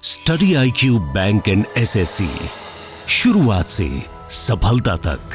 Study IQ bank and SSC, शुरुआत से सफलता तक।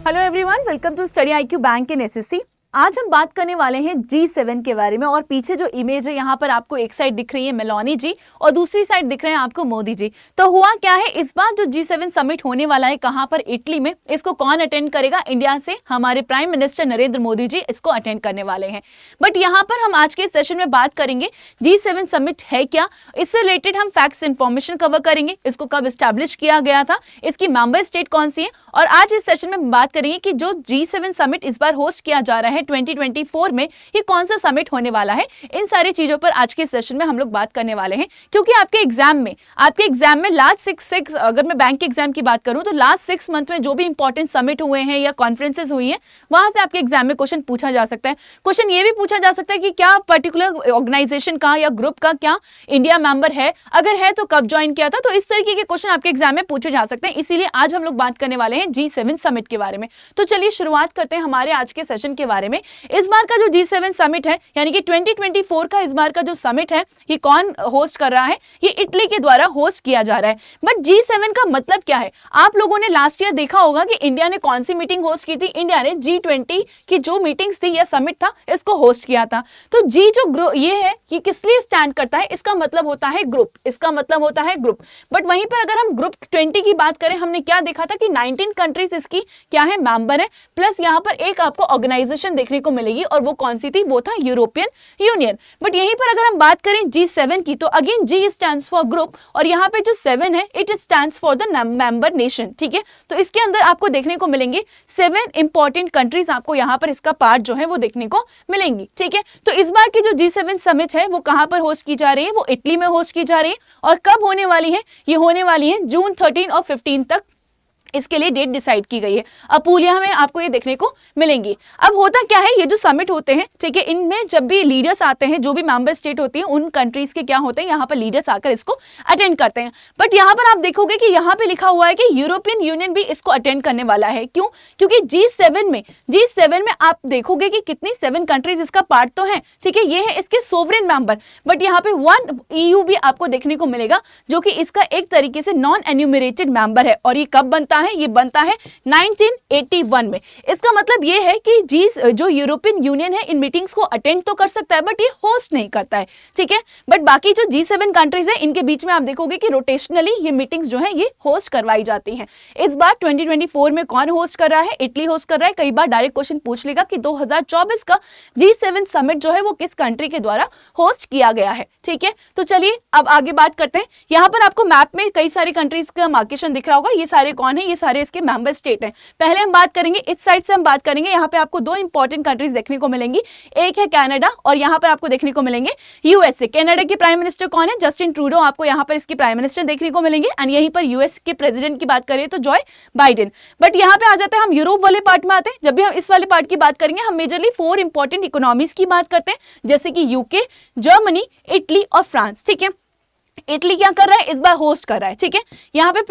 Hello everyone, welcome to study IQ bank in SSC। आज हम बात करने वाले हैं G7 के बारे में। और पीछे जो इमेज है यहाँ पर आपको एक साइड दिख रही है मेलोनी जी और दूसरी साइड दिख रहे हैं आपको मोदी जी। तो हुआ क्या है, इस बार जो G7 समिट होने वाला है कहाँ पर, इटली में, इसको कौन अटेंड करेगा? इंडिया से हमारे प्राइम मिनिस्टर नरेंद्र मोदी जी इसको अटेंड करने वाले हैं। बट यहाँ पर हम आज के सेशन में बात करेंगे G7 समिट है क्या, इससे रिलेटेड हम फैक्ट्स इंफॉर्मेशन कवर करेंगे, इसको कब स्टैब्लिश किया गया था, इसकी मेंबर स्टेट कौन सी है, और आज इस सेशन में हम बात करेंगे कि जो G7 समिट इस बार होस्ट किया जा रहा है 2024 में, ये कौन सा समिट होने वाला है। इन सारी चीजों पर आज के सेशन में हम लोग बात करने वाले हैं, क्योंकि आपके एग्जाम में लास्ट सिक्स अगर मैं बैंक के एग्जाम की बात करूं तो लास्ट 6 मंथ में जो भी इंपॉर्टेंट समिट हुए हैं या कॉन्फ्रेंसेस हुई हैं, वहां से आपके एग्जाम में क्वेश्चन पूछा जा सकता है। क्वेश्चन ये भी पूछा जा सकता है कि क्या पर्टिकुलर ऑर्गेनाइजेशन का या ग्रुप का क्या इंडिया मेंबर है, अगर है तो कब ज्वाइन किया था। तो इस तरीके के क्वेश्चन आपके एग्जाम में पूछे जा सकते हैं। इसीलिए आज हम लोग बात करने वाले हैं G7 समिट के बारे में। तो चलिए शुरुआत करते हैं हमारे आज के सेशन के बारे में। इस बार का जो G7 समिट है, यानी कि 2024 का इस बार का जो समिट है, ये कौन होस्ट कर रहा है? ये इटली के द्वारा होस्ट किया जा रहा है। बट G7 का मतलब क्या है? आप लोगों ने लास्ट ईयर देखा होगा कि इंडिया ने कौन सी मीटिंग होस्ट की थी। इंडिया ने G20 की जो मीटिंग्स थी या समिट था, इसको होस्ट किया था। तो G जो ये है, ये किस लिए स्टैंड करता है? इसका मतलब होता है ग्रुप, इसका मतलब होता है ग्रुप। बट वहीं पर अगर हम ग्रुप 20 की बात करें, हमने क्या देखा था कि 19 कंट्रीज इसकी क्या है, मेंबर है, प्लस यहाँ पर एक आपको ऑर्गेनाइजेशन देखने को मिलेगी, और वो कौन सी थी? वो था यूरोपियन यूनियन। बट यहीं पर अगर हम बात करें G7 की, तो again G stands for group, और यहाँ पे जो 7 है, it stands for the member nation. ठीक है, तो इसके अंदर आपको देखने को मिलेंगे 7 इंपॉर्टेंट कंट्रीज, आपको यहाँ पर इसका पार्ट जो है वो देखने को मिलेंगी। ठीक है, तो इस बार की जो G7 समिट है वो कहाँ पर होस्ट की जा रही है? वो इटली में होस्ट की जा रही है। और कब होने वाली है? ये होने वाली है जून 13 और 15 तक, इसके लिए डेट डिसाइड की गई है। अपूलिया में आपको ये देखने को मिलेंगी। अब होता क्या है, ये जो समिट होते हैं, ठीक है, इनमें जब भी लीडर्स आते हैं, जो भी मेंबर स्टेट होती है, उन कंट्रीज के क्या होते हैं, यहाँ पर लीडर्स आकर इसको अटेंड करते हैं। बट यहाँ पर आप देखोगे कि यहाँ पे लिखा हुआ है कि यूरोपियन यूनियन भी इसको अटेंड करने वाला है। क्यों? क्योंकि G7 में आप देखोगे कि कितनी 7 कंट्रीज इसका पार्ट तो है। ठीक है, ये है इसके सोवरेन मेंबर। बट यहाँ पे 1 EU भी आपको देखने को मिलेगा, जो कि इसका एक तरीके से नॉन एन्यूमरेटेड मेंबर है। और ये कब बनता है? ये बनता है 1981 में। इसका मतलब ये है कि जो यूरोपियन यूनियन है, इन मीटिंग्स को अटेंड तो कर सकता है, बट ये होस्ट नहीं करता है। ठीक है, बट बाकी जो G7 कंट्रीज है, इनके बीच में आप देखोगे कि रोटेशनली ये मीटिंग्स जो है ये होस्ट करवाई जाती हैं। इस बार 2024 में कौन होस्ट कर रहा है? इटली होस्ट कर रहा है। कई बार डायरेक्ट क्वेश्चन पूछ लेगा कि 2024 का G7 समिट जो है वो किस कंट्री के द्वारा होस्ट किया गया है। ठीक है, तो चलिए अब आगे बात करते हैं। यहाँ पर आपको मैप में कई सारी कंट्रीज का मार्केशन दिख रहा होगा। ये सारे कौन है? ये सारे इसके मेंबर स्टेट हैं। पहले हम बात करेंगे इस साइड से, हम बात करेंगे, यहाँ पे आपको 2 इंपॉर्टेंट कंट्रीज देखने को मिलेंगी। एक है कनाडा, और यहाँ पर आपको देखने को मिलेंगे USA। कनाडा के प्राइम मिनिस्टर कौन है? जस्टिन ट्रूडो, आपको यहाँ पर इसके प्राइम मिनिस्टर देखने को मिलेंगे। एंड यहीं पर US के प्रेसिडेंट की बात करें तो जॉय बाइडेन। बट यहाँ पे आ जाते हैं हम यूरोप वाले पार्ट में आते हैं। जब भी हम इस वाले पार्ट की बात करेंगे, हम मेजरली 4 इंपॉर्टेंट इकोनॉमीज की बात करते हैं, जैसे कि UK, जर्मनी, इटली और फ्रांस। ठीक है, इटली क्या कर रहा है? इस बार होस्ट कर रहा है। ठीक है, यहाँ पे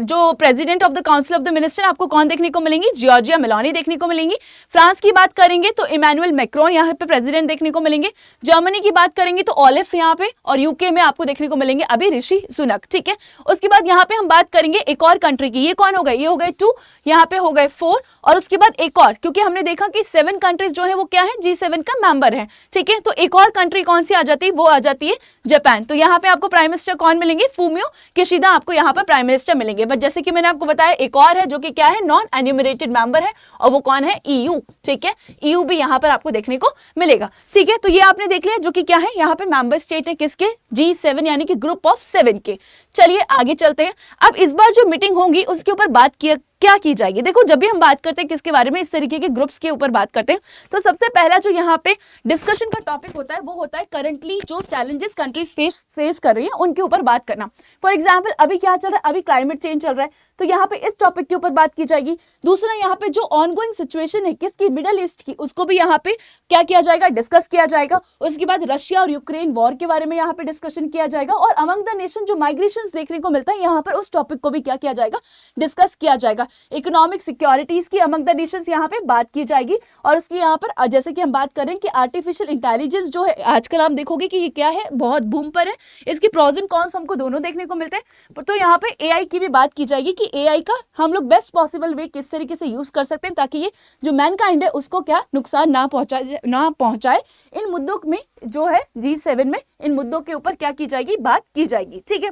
जो president of the council of the minister आपको कौन देखने को मिलेंगी? जॉर्जिया मेलोनी देखने को मिलेंगी। फ्रांस की बात करेंगे तो इमैनुअल मैक्रोन यहाँ पे प्रेसिडेंट देखने को मिलेंगे। जर्मनी की बात करेंगे तो ओलेफ यहाँ पे, और यूके में आपको देखने को मिलेंगे अभी ऋषि सुनक। ठीक है, उसके बाद यहाँ पे हम बात करेंगे एक और कंट्री की। ये कौन हो गए? ये हो गए 2, यहाँ पे हो गए 4, और उसके बाद एक और, क्योंकि हमने देखा कि 7 कंट्रीज जो है वो क्या है, G7 का मेंबर है। ठीक है, तो एक और कंट्री कौन सी आ जाती है? वो आ जाती है जापान। तो यहाँ पे आपको प्राइम मिनिस्टर कौन मिलेंगे? फूमियो किशिदा आपको यहाँ पर प्राइम मिनिस्टर मिलेंगे। बट जैसे कि मैंने आपको बताया, एक और है जो कि क्या है, नॉन एन्यूमरेटेड मेंबर है, और वो कौन है? EU। ठीक है, EU भी यहाँ पर आपको देखने को मिलेगा। ठीक है, तो ये आपने देख लिया जो कि क्या है, यहाँ पे मेंबर स्टेट है किसके? G7 यानी कि ग्रुप ऑफ 7 के। चलिए आगे चलते हैं। अब इस बार जो मीटिंग होगी उसके ऊपर बात क्या की जाएगी। देखो, जब भी हम बात करते हैं किसके बारे में, इस तरीके के ग्रुप्स के ऊपर बात करते हैं, तो सबसे पहला जो यहाँ पे डिस्कशन का टॉपिक होता है वो होता है करंटली जो चैलेंजेस कंट्रीज फेस कर रही है उनके ऊपर बात करना। फॉर एग्जाम्पल अभी क्या चल रहा है? अभी क्लाइमेट चेंज चल रहा है, तो यहाँ पे इस टॉपिक के ऊपर बात की जाएगी। दूसरा, यहाँ पे जो ऑनगोइंग सिचुएशन है किसकी? मिडल ईस्ट की, उसको भी यहाँ पे क्या किया जाएगा? डिस्कस किया जाएगा। उसके बाद रशिया और यूक्रेन वॉर के बारे में यहाँ पे डिस्कशन किया जाएगा। और अमंग द नेशन जो माइग्रेशन देखने को मिलता है, यहाँ पर उस टॉपिक को भी क्या किया जाएगा? डिस्कस किया जाएगा। इकोनॉमिक सिक्योरिटीज की अमंग द नेशंस यहाँ पे बात की जाएगी। और उसकी यहाँ पर जैसे कि हम बात करें कि आर्टिफिशियल इंटेलिजेंस जो है आजकल आप देखोगे कि ये क्या है, बहुत बूम पर है, इसके प्रोज एंड कॉन्स हमको दोनों देखने को मिलते हैं। तो यहाँ पे एआई की भी बात की जाएगी कि एआई का हम लोग बेस्ट पॉसिबल वे किस तरीके से यूज कर सकते हैं ताकि ये जो मैनकाइंड है उसको क्या नुकसान ना पहुंचाए। इन मुद्दों में जो है G7 में इन मुद्दों के ऊपर क्या की जाएगी, बात की जाएगी। ठीक है,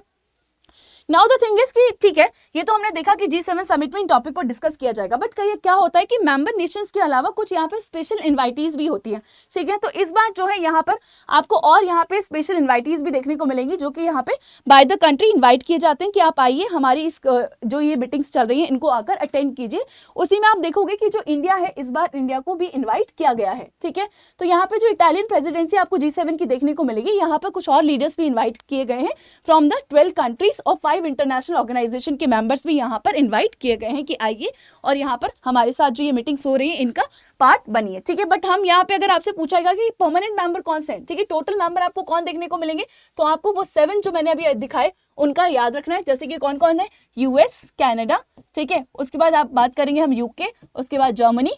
नाउ द थिंग इज कि ठीक है, ये तो हमने देखा कि G7 समिट में इन टॉपिक को डिस्कस किया जाएगा, बट क्या होता है कि मेंबर नेशंस के अलावा कुछ यहाँ पे स्पेशल इन्वाइटीज भी होती हैं। ठीक है, तो इस बार जो है यहाँ पर आपको और यहाँ पे स्पेशल इन्वाइटीज भी देखने को मिलेंगी जो कि यहाँ पे बाय द कंट्री इन्वाइट किए जाते हैं कि आप आइए हमारी इस जो ये मीटिंग्स चल रही है इनको आकर अटेंड कीजिए। उसी में आप देखोगे कि जो इंडिया है इस बार इंडिया को भी इन्वाइट किया गया है। ठीक है, तो यहाँ पे जो इटालियन प्रेसिडेंसी आपको G7 की देखने को मिलेगी, यहाँ पर कुछ और लीडर्स भी इन्वाइट किए गए हैं फ्रॉम द 12 कंट्रीज और 5 इंटरनेशनल ऑर्गेनाइजेशन के मेंबर्स भी यहाँ पर इनवाइट किए गए हैं कि आइए और यहाँ पर हमारे साथ जो ये मीटिंग्स हो रही है इनका पार्ट बनिए। ठीक है, बट हम यहाँ पे अगर आपसे पूछा जाएगा कि परमानेंट मेंबर कौन से हैं, ठीक है, टोटल मेंबर आपको कौन देखने को मिलेंगे, तो आपको वो 7 जो मैंने अभी दिखाए उनका याद रखना है। जैसे कि कौन कौन है, यूएस, कनाडा, ठीक है, उसके बाद आप बात करेंगे हम यूके, उसके बाद जर्मनी,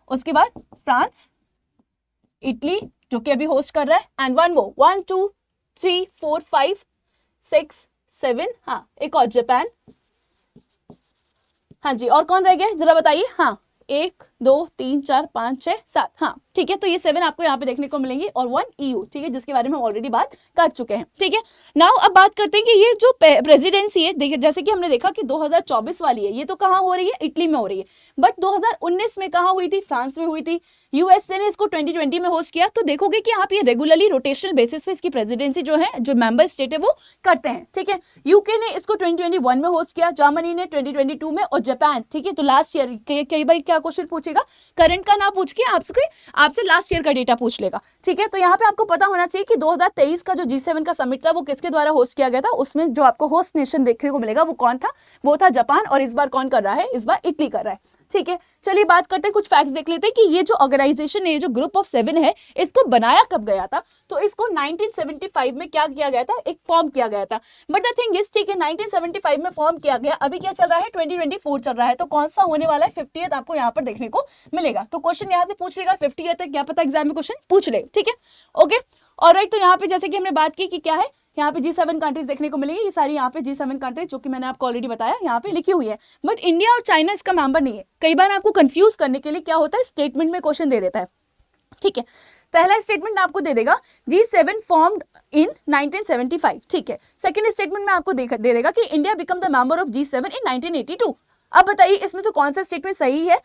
उसके बाद फ्रांस, इटली जो कि अभी होस्ट कर रहा है, एंड 1 2 3 4 5 6 7, हाँ एक और जापान। हाँ जी, और कौन रह गया जरा बताइए। हाँ 1 2 3 4 5 6 7, हाँ ठीक है, तो ये 7 आपको यहाँ पे देखने को मिलेंगे और 1 EU, ठीक है, जिसके बारे में हम ऑलरेडी बात कर चुके हैं। ठीक है, नाउ अब बात करते हैं कि ये जो प्रेसिडेंसी है, देखिए जैसे कि हमने देखा कि 2024 वाली है, ये तो कहाँ हो रही है, इटली में हो रही है, बट 2019 में कहाँ हुई थी, फ्रांस में हुई थी, यूएसए ने इसको 2020 में होस्ट किया। तो देखोगे कि आप ये रेगुलरली रोटेशनल बेसिस पे इसकी प्रेसिडेंसी जो है जो मेंबर स्टेट है वो करते हैं। ठीक है, यूके ने इसको 2021 में होस्ट किया, जर्मनी ने 2022 में, और जापान, ठीक है, तो लास्ट ईयर कई बार क्या क्वेश्चन पूछेगा, करंट का ना पूछ के आपसे लास्ट ईयर का डेटा पूछ लेगा। ठीक है, तो यहाँ पे आपको पता होना चाहिए कि 2023 का जो G7 का समिट था वो किसके द्वारा होस्ट किया गया था, उसमें जो आपको होस्ट नेशन देखने को मिलेगा वो कौन था, वो था जापान, और इस बार कौन कर रहा है, इस बार इटली कर रहा है। ठीक है, चलिए बात करते हैं, कुछ फैक्ट्स देख लेते हैं कि ये जो ऑर्गेनाइजेशन है, ये जो ग्रुप ऑफ 7 है, इसको बनाया कब गया था, तो इसको 1975 में क्या किया गया था, एक फॉर्म किया गया था। बट द थिंग इज, ठीक है, 1975 में फॉर्म किया गया, अभी क्या चल रहा है, 2024 चल रहा है, तो कौन सा होने वाला है, 50th आपको यहाँ पर देखने को मिलेगा। तो क्वेश्चन यहाँ से पूछ लेगा 50th तक, क्या पता एग्जाम में क्वेश्चन पूछ ले। ठीक है, ओके, ऑलराइट, तो यहाँ पे जैसे कि हमने बात की कि क्या है, यहाँ पे G7 कंट्रीज देखने को मिलेगी, ये सारी यहाँ पे G7 कंट्रीज जो कि मैंने आपको ऑलरेडी बताया यहाँ पे लिखी हुई है, बट इंडिया और चाइना इसका मेंबर नहीं है। कई बार आपको कंफ्यूज करने के लिए क्या होता है, स्टेटमेंट में क्वेश्चन दे देता है। ठीक है, पहला स्टेटमेंट आपको दे देगा G7 फॉर्म्ड इन 1975, ठीक है, सेकंड स्टेटमेंट में आपको दे देगा कि India become the member of G7 इन 1982। अब बताइए इसमें से कौन सा स्टेटमेंट सही है,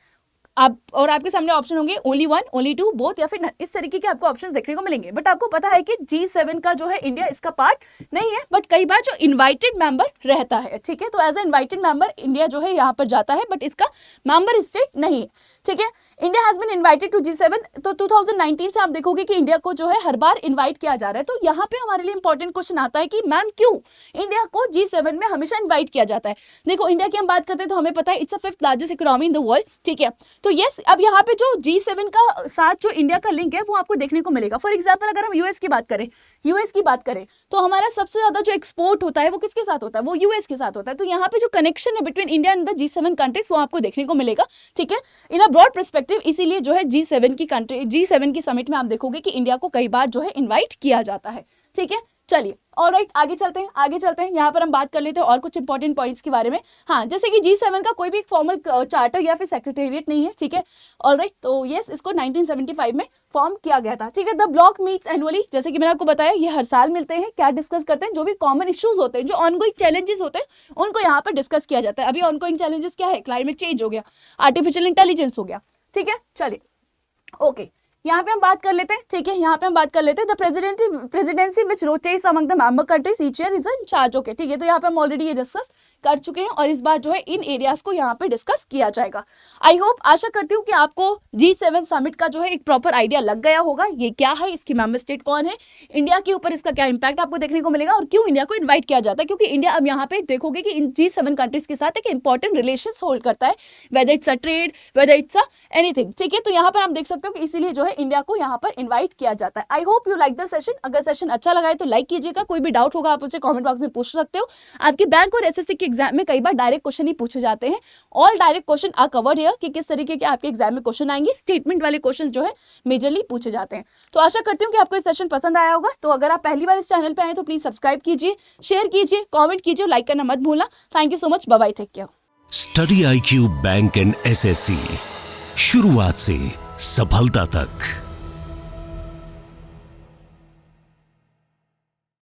आप और आपके सामने ऑप्शन होंगे ओनली 1, ओनली 2, बोथ या फिर none, इस तरीके के आपको ऑप्शंस देखने को मिलेंगे। बट आपको पता है कि G7 का जो है इंडिया इसका पार्ट नहीं है, बट कई बार जो इनवाइटेड मेंबर रहता है। ठीक है, तो as a invited member India जो है यहाँ पर जाता है, बट इसका मेंबर स्टेट नहीं है। ठीक है, India has been invited to G7, तो 2019 से आप देखोगे कि इंडिया को जो है हर बार इन्वाइट किया जा रहा है। तो यहाँ पे हमारे लिए इंपॉर्टेंट क्वेश्चन आता है कि मैम क्यों इंडिया को G7 में हमेशा इन्वाइट किया जाता है। देखो इंडिया की हम बात करते हैं तो हमें पता है it's a 5th largest economy in the world. ठीक है, तो यस, अब यहाँ पे जो G7 का साथ जो इंडिया का लिंक है वो आपको देखने को मिलेगा। फॉर एग्जांपल अगर हम यूएस की बात करें तो हमारा सबसे ज्यादा जो एक्सपोर्ट होता है वो किसके साथ होता है, वो यूएस के साथ होता है। तो यहाँ पे जो कनेक्शन है between India and the G7 countries वो आपको देखने को मिलेगा। ठीक है, इन अ ब्रॉड पर्सपेक्टिव, इसीलिए जो है G7 की समिट में आप देखोगे कि इंडिया को कई बार जो है इन्वाइट किया जाता है। ठीक है, चलिए ऑलराइट, आगे चलते हैं। यहाँ पर हम बात कर लेते हैं और कुछ इंपॉर्टेंट पॉइंट्स के बारे में। हाँ, जैसे कि G7 का कोई भी फॉर्मल चार्टर या फिर सेक्रेटेरिएट नहीं है। ठीक है, ऑलराइट, तो यस, इसको 1975 में फॉर्म किया गया था। ठीक है, द ब्लॉक मीट्स एनुअली, जैसे कि मैंने आपको बताया ये हर साल मिलते हैं। क्या डिस्कस करते हैं, जो भी कॉमन इश्यूज होते हैं, जो ऑनगोइंग चैलेंजेस होते हैं, उनको यहाँ पर डिस्कस किया जाता है। अभी ऑनगोइंग चैलेंजेस क्या है, क्लाइमेट चेंज हो गया, आर्टिफिशियल इंटेलिजेंस हो गया। ठीक है, चलिए ओके, यहाँ पे हम बात कर लेते हैं। ठीक है, यहाँ पे हम बात कर लेते हैं the presidency which rotates among the member countries each year is in charge. Okay, ठीक है, तो यहाँ पे हम ऑलरेडी ये डिस्कस कर चुके हैं और इस बार जो है इन एरियाज को यहाँ पे डिस्कस किया जाएगा। आई होप, आशा करती हूँ कि आपको G7 समिट का जो है एक प्रॉपर आइडिया लग गया होगा। ये क्या है, इसकी मेंबर स्टेट कौन है, इंडिया के ऊपर इसका क्या इंपैक्ट आपको देखने को मिलेगा और क्यों इंडिया को इन्वाइट किया जाता है। क्योंकि इंडिया अब यहाँ पे देखोगे कि इन G7 कंट्रीज के साथ एक इंपॉर्टेंट रिलेशन होल्ड करता है, whether it's a trade, whether it's a anything. ठीक है, तो यहाँ पर आप देख सकते हो कि इसीलिए जो है इंडिया को यहाँ पर इन्वाइट किया जाता है। I hope you like the session. अगर सेशन अच्छा लगा है तो लाइक कीजिएगा, कोई भी डाउट होगा आप उसे कॉमेंट बॉक्स में पूछ सकते हो। आपके बैंक और SSC के एग्जाम में कई बार डायरेक्ट क्वेश्चन ही पूछे जाते हैं। All direct question are covered here कि किस तरीके के आपके एग्जाम में क्वेश्चन आएंगे। स्टेटमेंट वाले क्वेश्चन जो है मेजरली पूछे जाते हैं। तो आशा करती हूँ कि आपको ये सेशन पसंद आया होगा। तो अगर आप पहली बार इस चैनल पे आए तो प्लीज सब्सक्राइब कीजिए, शेयर कीजिए, कॉमेंट कीजिए, लाइक करना मत भूलना। Thank you so much, bye bye, take care. Study IQ bank and SSC, शुरुआत से सफलता तक।